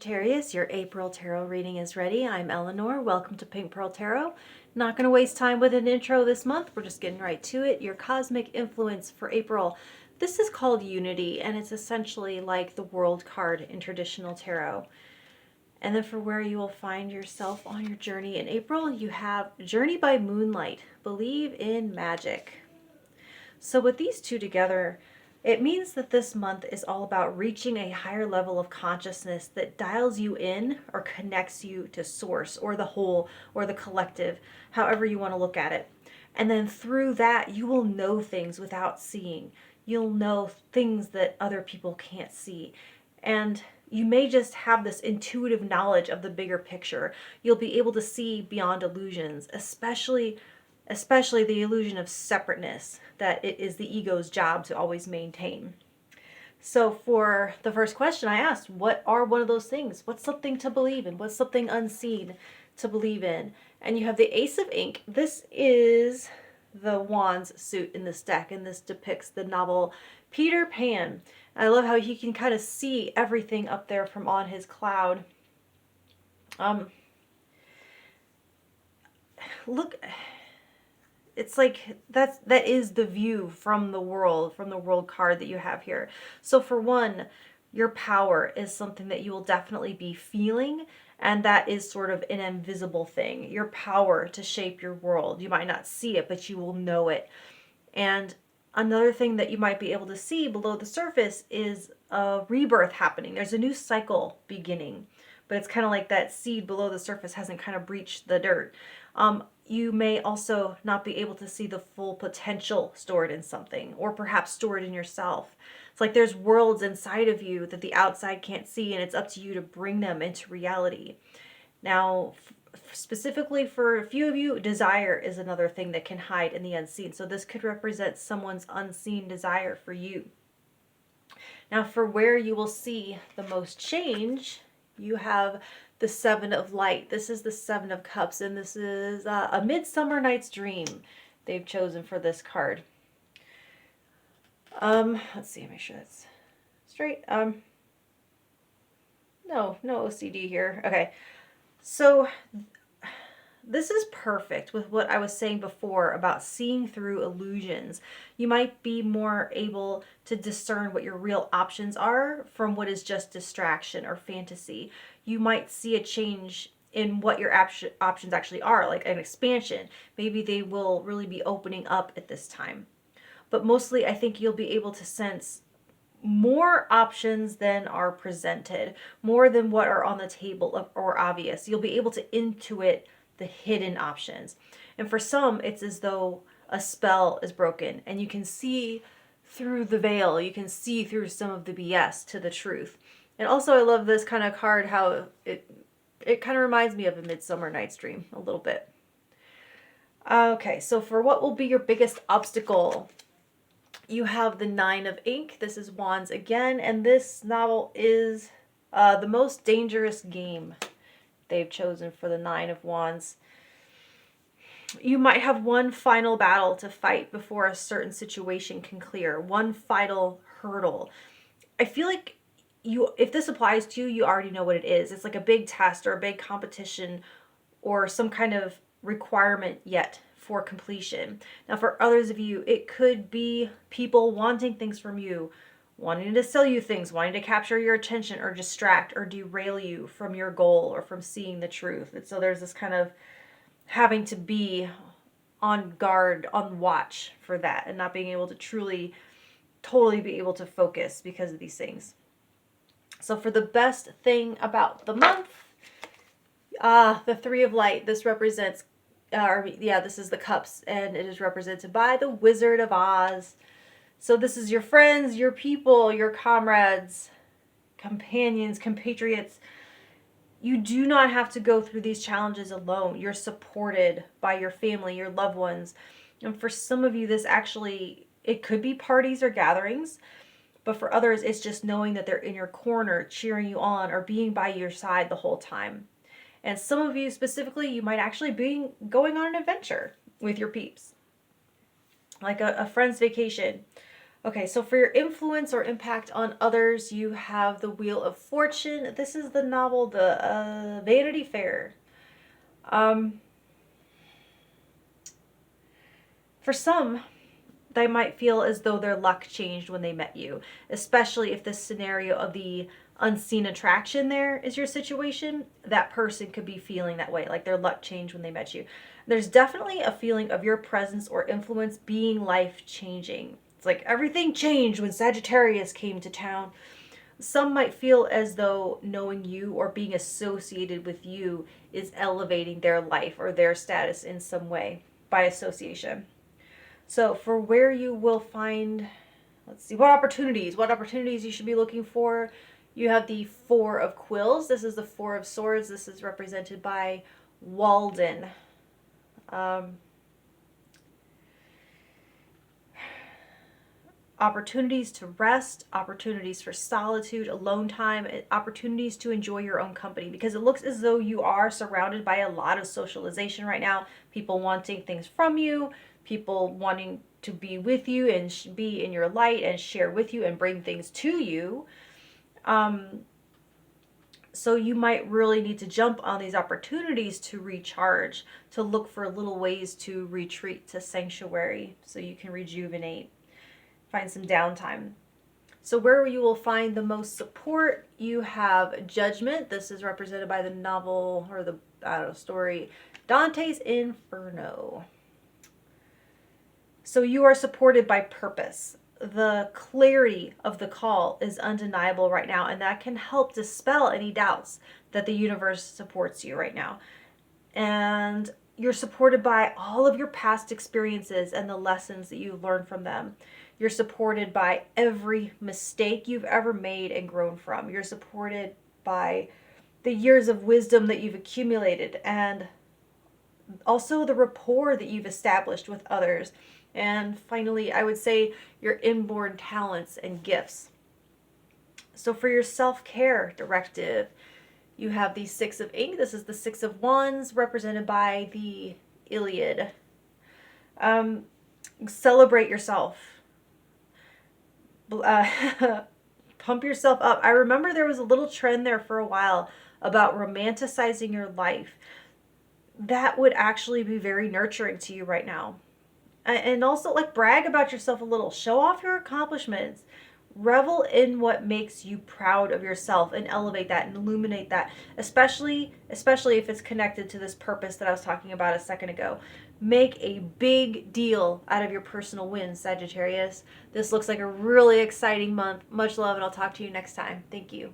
Sagittarius, your April tarot reading is ready. I'm Eleanor. Welcome to Pink Pearl Tarot. Not going to waste time with an intro this month. We're just getting right to it. Your cosmic influence for April. This is called Unity, and it's essentially like the World card in traditional tarot. And then for where you will find yourself on your journey in April, you have Journey by Moonlight. Believe in magic. So with these two together, it means that this month is all about reaching a higher level of consciousness that dials you in or connects you to source or the whole or the collective, however you want to look at it. And then through that, you will know things without seeing. You'll know things that other people can't see. And you may just have this intuitive knowledge of the bigger picture. You'll be able to see beyond illusions, especially the illusion of separateness that it is the ego's job to always maintain. So for the first question I asked, what are one of those things? What's something to believe in? What's something unseen to believe in? And you have the Ace of Ink. This is the Wands suit in this deck, and this depicts the novel Peter Pan. I love how he can kind of see everything up there from on his cloud. Look, it's like that is the view from the world card that you have here. So for one, your power is something that you will definitely be feeling, and that is sort of an invisible thing. Your power to shape your world. You might not see it, but you will know it. And another thing that you might be able to see below the surface is a rebirth happening. There's a new cycle beginning, but it's kind of like that seed below the surface hasn't kind of breached the dirt. You may also not be able to see the full potential stored in something, or perhaps stored in yourself. It's like there's worlds inside of you that the outside can't see, and it's up to you to bring them into reality. Now, specifically for a few of you, desire is another thing that can hide in the unseen. So this could represent someone's unseen desire for you. Now, for where you will see the most change, you have the Seven of Light. This is the Seven of Cups, and this is a Midsummer Night's Dream they've chosen for this card. Let's see, make sure that's straight. No OCD here. Okay, so this is perfect with what I was saying before about seeing through illusions. You might be more able to discern what your real options are from what is just distraction or fantasy. You might see a change in what your options actually are, like an expansion. Maybe they will really be opening up at this time. But mostly I think you'll be able to sense more options than are presented, more than what are on the table or obvious. You'll be able to intuit the hidden options. And for some, it's as though a spell is broken and you can see through the veil. You can see through some of the BS to the truth. And also I love this kind of card, how it kind of reminds me of a Midsummer Night's Dream a little bit. Okay, so for what will be your biggest obstacle, you have the Nine of Ink. This is Wands again, and this novel is The Most Dangerous Game they've chosen for the Nine of Wands. You might have one final battle to fight before a certain situation can clear. One final hurdle. I feel like if this applies to you, you already know what it is. It's like a big test or a big competition or some kind of requirement yet for completion. Now for others of you, it could be people wanting things from you, wanting to sell you things, wanting to capture your attention or distract or derail you from your goal or from seeing the truth. And so there's this kind of having to be on guard, on watch for that, and not being able to totally be able to focus because of these things. So for the best thing about the month, the Three of Light, this represents, this is the Cups, and it is represented by the Wizard of Oz. So this is your friends, your people, your comrades, companions, compatriots. You do not have to go through these challenges alone. You're supported by your family, your loved ones. And for some of you, this actually, it could be parties or gatherings. But for others, it's just knowing that they're in your corner, cheering you on, or being by your side the whole time. And some of you specifically, you might actually be going on an adventure with your peeps. Like a friend's vacation, Okay, so for your influence or impact on others, you have the Wheel of Fortune. This is the novel, the Vanity Fair. For some, they might feel as though their luck changed when they met you, especially if this scenario of the unseen attraction there is your situation. That person could be feeling that way, like their luck changed when they met you. There's definitely a feeling of your presence or influence being life changing. It's like everything changed when Sagittarius came to town. Some might feel as though knowing you or being associated with you is elevating their life or their status in some way by association. So for where you will find, let's see, what opportunities you should be looking for. You have the Four of Quills. This is the Four of Swords. This is represented by Walden. Opportunities to rest, opportunities for solitude, alone time, opportunities to enjoy your own company, because it looks as though you are surrounded by a lot of socialization right now. People wanting things from you, people wanting to be with you and be in your light and share with you and bring things to you. So you might really need to jump on these opportunities to recharge, to look for little ways to retreat to sanctuary so you can rejuvenate, find some downtime. So where you will find the most support, you have Judgment. This is represented by the novel or the story Dante's Inferno. So you are supported by purpose. The clarity of the call is undeniable right now, and that can help dispel any doubts that the universe supports you right now. And you're supported by all of your past experiences and the lessons that you've learned from them. You're supported by every mistake you've ever made and grown from. You're supported by the years of wisdom that you've accumulated, and also the rapport that you've established with others. And finally, I would say your inborn talents and gifts. So for your self-care directive, you have the Six of Ink. This is the Six of Wands, represented by the Iliad. Celebrate yourself. Pump yourself up. I remember there was a little trend there for a while about romanticizing your life. That would actually be very nurturing to you right now. And also, like, brag about yourself a little. Show off your accomplishments. Revel in what makes you proud of yourself and elevate that and illuminate that, especially if it's connected to this purpose that I was talking about a second ago. Make a big deal out of your personal wins, Sagittarius. This looks like a really exciting month. Much love, and I'll talk to you next time. Thank you.